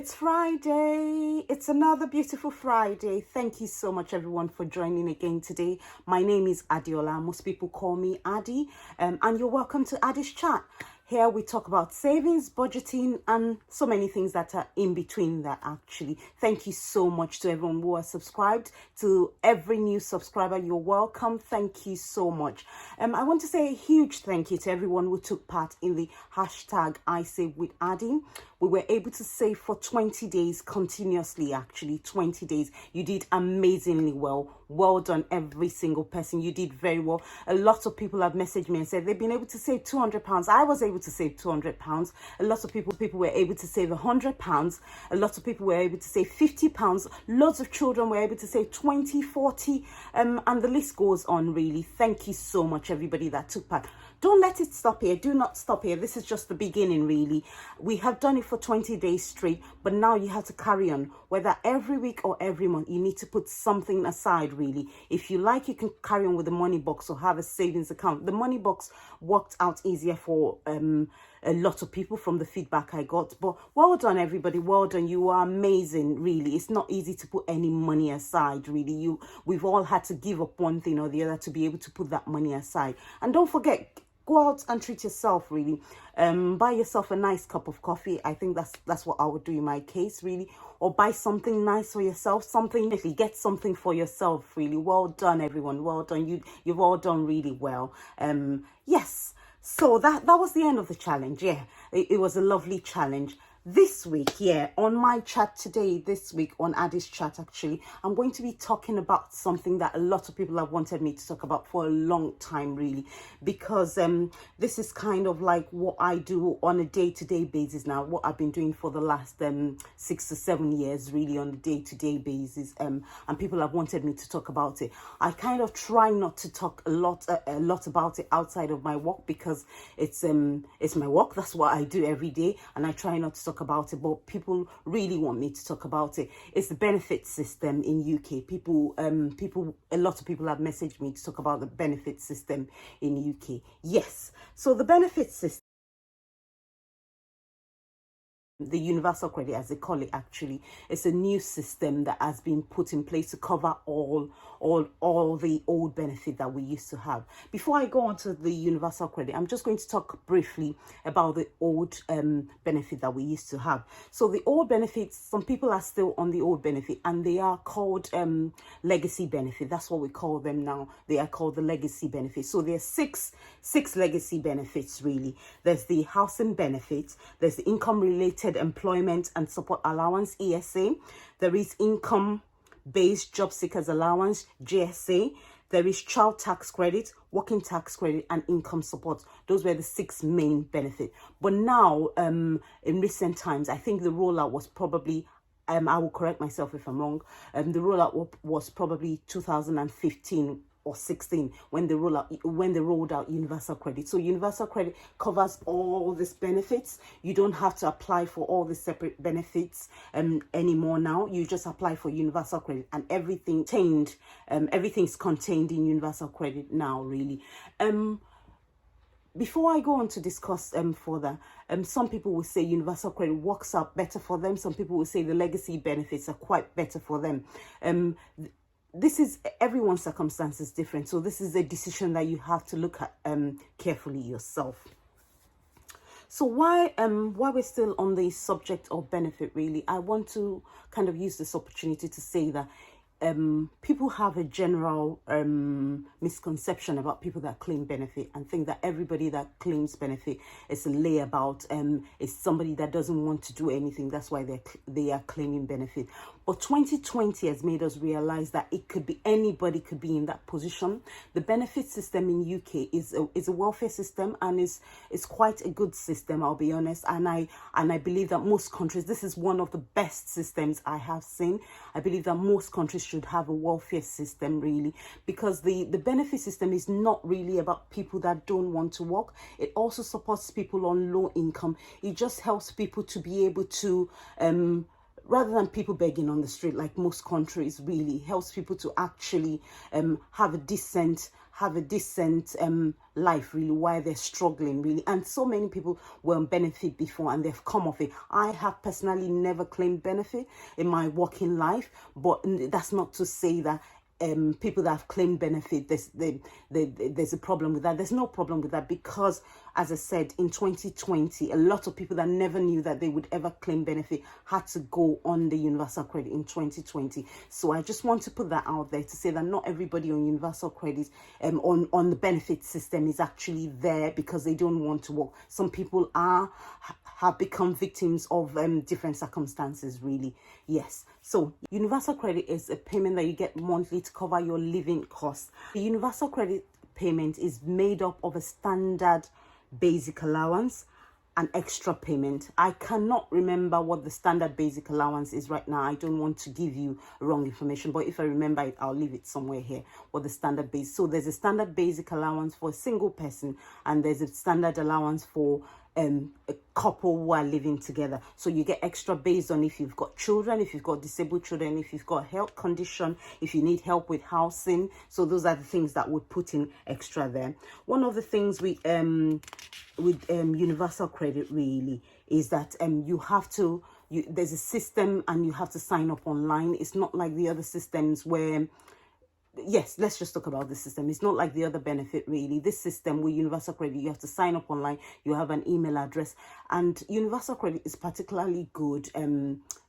It's Friday. It's another beautiful Friday. Thank you so much, everyone, for joining again today. My name is Addie. Most people call me Addie, and you're welcome to AddiesChat. Here we talk about savings, budgeting, and so many things that are in between that, actually. Thank you so much to everyone who has subscribed. To every new subscriber, you're welcome. Thank you so much. I want to say a huge thank you to everyone who took part in the hashtag isavewithaddie. We were able to save for 20 days continuously, actually, 20 days. You did amazingly well. Well done, every single person. You did very well. A lot of people have messaged me and said they've been able to save £200. I was able to save £200. A lot of people were able to save £100. A lot of people were able to save £50. Lots of children were able to save 20, 40, and the list goes on, really. Thank you so much, everybody that took part. Don't let it stop here. Do not stop here. This is just the beginning, really. We have done it for 20 days straight, but now you have to carry on. Whether every week or every month, you need to put something aside, really. If you like, you can carry on with the money box or have a savings account. The money box worked out easier for a lot of people from the feedback I got. But well done, everybody. Well done. You are amazing, really. It's not easy to put any money aside, really. We've all had to give up one thing or the other to be able to put that money aside. And don't forget, go out and treat yourself, really. Buy yourself a nice cup of coffee. I think that's what I would do in my case, really. Or buy something nice for yourself. Get something for yourself, really. Well done, everyone. Well done. You've all done really well. Yes. So that was the end of the challenge. Yeah, it was a lovely challenge. This week, on my chat today, this week on AddiesChat, actually, I'm going to be talking about something that a lot of people have wanted me to talk about for a long time, really, because this is kind of like what I do on a day-to-day basis now, what I've been doing for the last 6 to 7 years, really, on a day-to-day basis, and people have wanted me to talk about it. I kind of try not to talk a lot about it outside of my work, because it's my work. That's what I do every day, and I try not to talk about it, but people really want me to talk about it. It's the benefit system in UK. A lot of people have messaged me to talk about the benefit system in UK. Yes, so the benefit system, the universal credit, as they call it, actually, it's a new system that has been put in place to cover all the old benefit that we used to have. Before I go on to the universal credit, I'm just going to talk briefly about the old benefit that we used to have. So the old benefits, some people are still on the old benefit, and they are called legacy benefit. That's what we call them now. They are called the legacy benefits. So there's six legacy benefits, really. There's the housing benefit, there's the income related employment and support allowance, ESA. There is income based job seekers allowance, JSA. There is child tax credit, working tax credit, and income support. Those were the 6 main benefits. But now, in recent times, I think the rollout was probably, I will correct myself if I'm wrong, the rollout was probably 2015 or 16 when they rolled out universal credit. So universal credit covers all these benefits. You don't have to apply for all the separate benefits anymore now. You just apply for universal credit, and everything's contained in universal credit now, really. Before I go on to discuss further, some people will say universal credit works out better for them. Some people will say the legacy benefits are quite better for them. This is, everyone's circumstance is different. So this is a decision that you have to look at carefully yourself. So why we're still on the subject of benefit, really, I want to kind of use this opportunity to say that people have a general misconception about people that claim benefit, and think that everybody that claims benefit is a layabout, is somebody that doesn't want to do anything. That's why they are claiming benefit. But 2020 has made us realize that anybody could be in that position. The benefit system in UK is a welfare system, and is quite a good system, I'll be honest. And I believe that most countries, this is one of the best systems I have seen. I believe that most countries should have a welfare system, really, because the benefit system is not really about people that don't want to work. It also supports people on low income. It just helps people to be able to rather than people begging on the street like most countries, really helps people to actually have a decent have a decent life really while they're struggling really. And so many people were on benefit before and they've come off it. I have personally never claimed benefit in my working life, but that's not to say that people that have claimed benefit, there's a problem with that. There's no problem with that, because as I said, in 2020, a lot of people that never knew that they would ever claim benefit had to go on the universal credit in 2020. So I just want to put that out there to say that not everybody on universal credit on the benefit system is actually there because they don't want to work. Some people have become victims of different circumstances really. Yes, so universal credit is a payment that you get monthly to cover your living costs. The universal credit payment is made up of a standard basic allowance, an extra payment. I cannot remember what the standard basic allowance is right now. I don't want to give you wrong information, but if I remember it, I'll leave it somewhere here. What the standard base. So there's a standard basic allowance for a single person, and there's a standard allowance for a couple who are living together. So you get extra based on if you've got children, if you've got disabled children, if you've got health condition, if you need help with housing. So those are the things that would put in extra there. One of the things with universal credit really is that you have to there's a system and you have to sign up online. It's not like the other systems where, yes, let's just talk about the system. It's not like the other benefit really. This system with universal credit, you have to sign up online, you have an email address, and universal credit is particularly good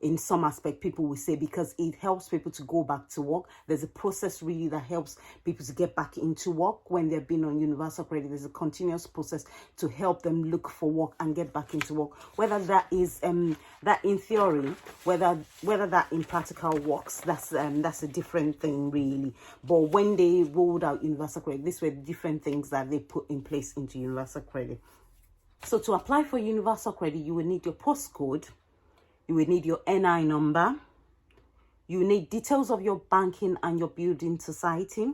in some aspect, people will say, because it helps people to go back to work. There's a process really that helps people to get back into work when they've been on universal credit. There's a continuous process to help them look for work and get back into work. Whether that is that in theory, whether that in practical works, that's a different thing really. But when they rolled out universal credit, these were the different things that they put in place into universal credit. So to apply for universal credit, you will need your postcode. You will need your NI number. You will need details of your banking and your building society.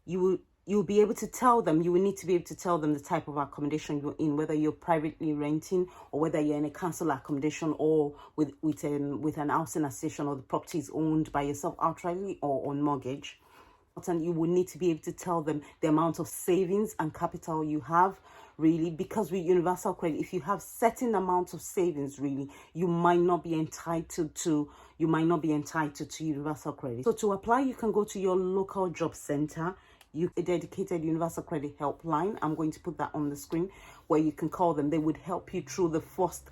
You'll be able to tell them, you will need to be able to tell them the type of accommodation you're in, whether you're privately renting or whether you're in a council accommodation or with an housing association, or the property is owned by yourself outrightly or on mortgage. And you will need to be able to tell them the amount of savings and capital you have really, because with universal credit, if you have certain amounts of savings really, you might not be entitled to universal credit. So to apply, you can go to your local job center. A dedicated universal credit helpline. I'm going to put that on the screen where you can call them. They would help you through the first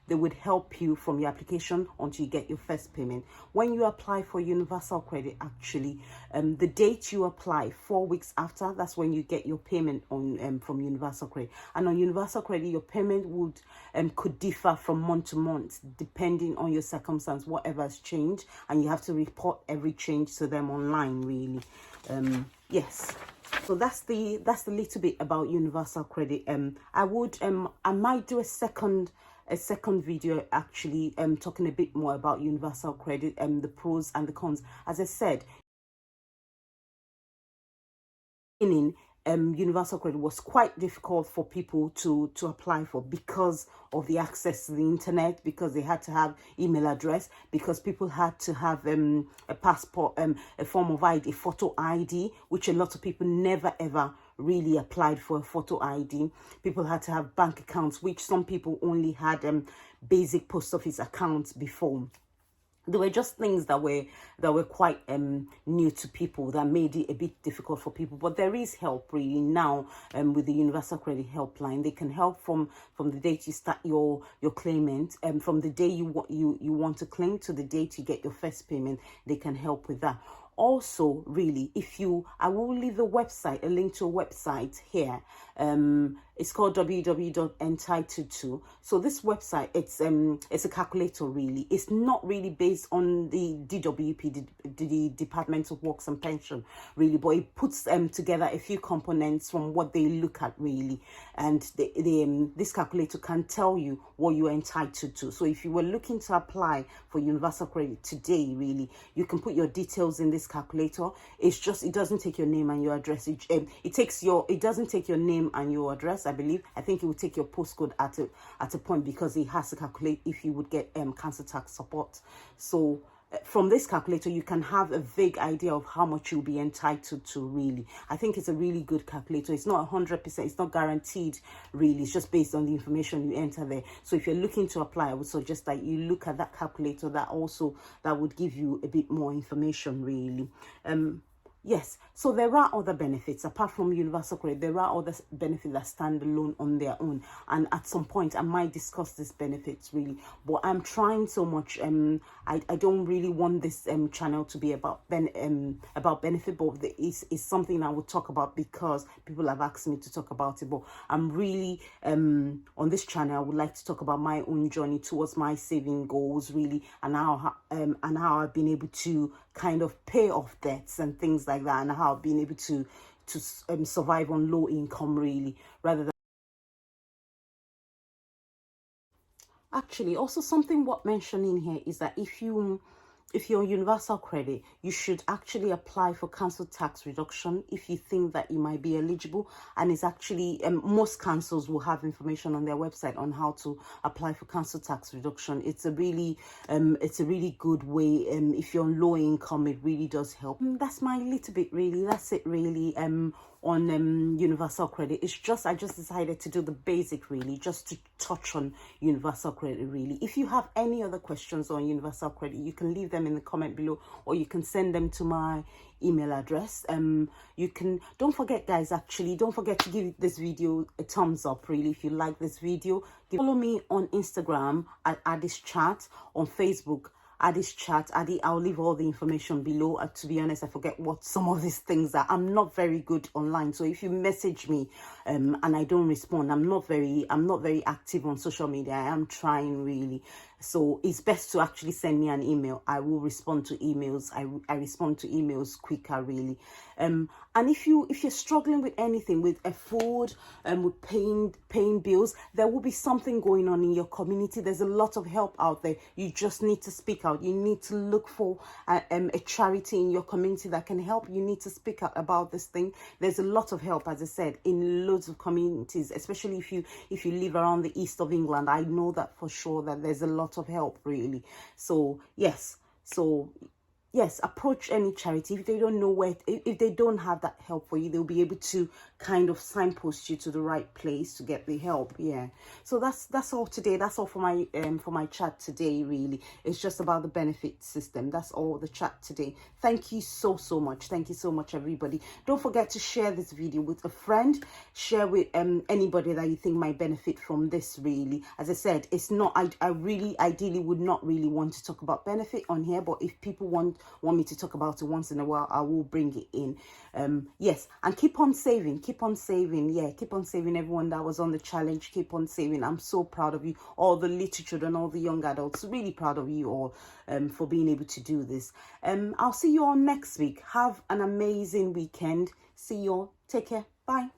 they would help you from your application until you get your first payment. When you apply for universal credit, actually the date you apply, 4 weeks after, that's when you get your payment on from universal credit. And on universal credit, your payment would could differ from month to month depending on your circumstance, whatever has changed, and you have to report every change to them online really. Yes, so that's the little bit about universal credit. I might do a second video actually talking a bit more about universal credit and the pros and the cons. As I said, universal credit was quite difficult for people to apply for because of the access to the internet, because they had to have email address, because people had to have a passport, a form of ID, a photo ID, which a lot of people never ever really applied for a photo ID. People had to have bank accounts, which some people only had basic post office accounts before. There were just things that were quite new to people that made it a bit difficult for people. But there is help really now with the Universal Credit Helpline. They can help from the date you start your claimant, from the day you want to claim to the date you get your first payment. They can help with that. Also, really, I will leave a link to a website here. It's called www.entitled. So this website, it's a calculator really. It's not really based on the DWP, the Department of Works and Pension really, but it puts together a few components from what they look at really, and this calculator can tell you what you are entitled to. So if you were looking to apply for universal credit today really, you can put your details in this calculator. It doesn't take your name and your address. It doesn't take your name and your address. I think it will take your postcode at a point, because it has to calculate if you would get council tax support. So from this calculator, you can have a vague idea of how much you'll be entitled to, really. I think it's a really good calculator. It's not 100%, it's not guaranteed, really. It's just based on the information you enter there. So if you're looking to apply, I would suggest that you look at that calculator. That would give you a bit more information, really. Yes, so there are other benefits apart from universal credit. There are other benefits that stand alone on their own, and at some point I might discuss these benefits, really. But I'm trying so much. I don't really want this channel to be about benefit, but it's something I will talk about because people have asked me to talk about it. But I'm really on this channel, I would like to talk about my own journey towards my saving goals, really, and how I've been able to kind of pay off debts and things like that, and how I've been able to survive on low income, really, rather than actually. Also, something worth mentioning here is that if you're on universal credit, you should actually apply for council tax reduction if you think that you might be eligible. And it's actually most councils will have information on their website on how to apply for council tax reduction. It's a really good way. If you're on low income, it really does help. That's my little bit, really. That's it, really. On universal credit, I just decided to do the basic, really, just to touch on universal credit, really. If you have any other questions on universal credit, you can leave them in the comment below, or you can send them to my email address. Don't forget, guys, actually don't forget to give this video a thumbs up, really, if you like this video. Follow me on Instagram at AddiesChat, on Facebook AddiesChat Addie. I'll leave all the information below. To be honest, I forget what some of these things are. I'm not very good online, so if you message me and I don't respond, I'm not very active on social media. I am trying, really. So it's best to actually send me an email. I will respond to emails. I respond to emails quicker, really. And if you're struggling with anything, with food, with paying bills, there will be something going on in your community. There's a lot of help out there. You just need to speak out. You need to look for a charity in your community that can help. You need to speak out about this thing. There's a lot of help, as I said, in loads of communities, especially if you live around the east of England. I know that for sure, that there's a lot of help, really. So yes, approach any charity. If they don't know if they don't have that help for you, they'll be able to kind of signpost you to the right place to get the help. Yeah. So that's all today. That's all for my chat today, really. It's just about the benefit system. That's all the chat today. Thank you so much. Thank you so much, everybody. Don't forget to share this video with a friend. Share with anybody that you think might benefit from this, really. As I said, it's not, I really ideally would not really want to talk about benefit on here, but if people want me to talk about it once in a while, I will bring it in. Yes, and keep on saving. Yeah, keep on saving. Everyone that was on the challenge, keep on saving. I'm so proud of you, all the little children, all the young adults. Really proud of you all for being able to do this. I'll see you all next week. Have an amazing weekend. See you all. Take care. Bye.